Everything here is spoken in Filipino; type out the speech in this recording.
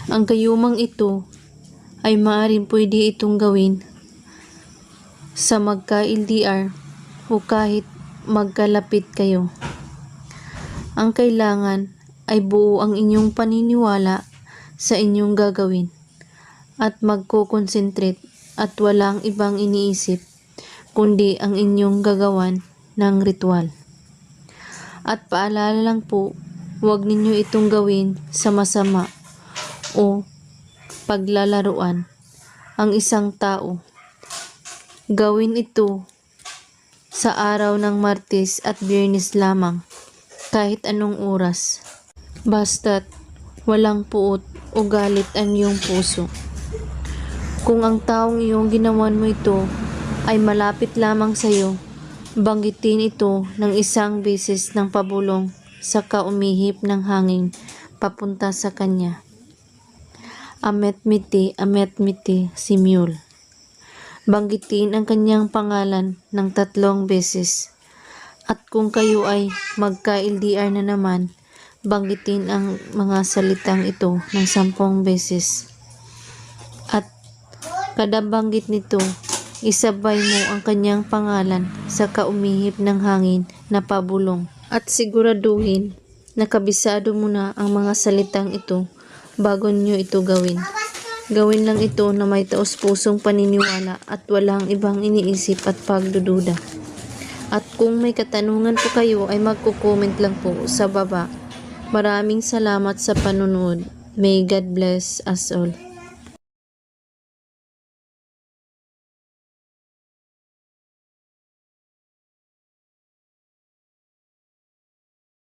Ang gayumang ito ay maaaring pwede itong gawin sa magka-LDR o kahit magkalapit kayo. Ang kailangan ay buo ang inyong paniniwala sa inyong gagawin at magko-concentrate at walang ibang iniisip kundi ang inyong gagawan ng ritual. At paalala lang po, huwag ninyo itong gawin sa masama o paglalaruan ang isang tao. Gawin ito sa araw ng Martes at Biyernes lamang, kahit anong oras. Basta't walang puot o galit ang iyong puso. Kung ang taong iyong ginawan mo ito ay malapit lamang sa iyo, banggitin ito ng 1 beses ng pabulong saka umihip ng hangin papunta sa kanya. Amet miti simyul. Banggitin ang kanyang pangalan ng 3 beses. At kung kayo ay magka-LDR na naman, banggitin ang mga salitang ito ng 10 beses. At kada banggit nito, isabay mo ang kanyang pangalan sa kaumihip ng hangin na pabulong. At siguraduhin na kabisado mo na ang mga salitang ito bago nyo ito gawin. Gawin lang ito na may taos-pusong paniniwala at walang ibang iniisip at pagdududa. At kung may katanungan po kayo ay magko-comment lang po sa baba. Maraming salamat sa panonood. May God bless us all.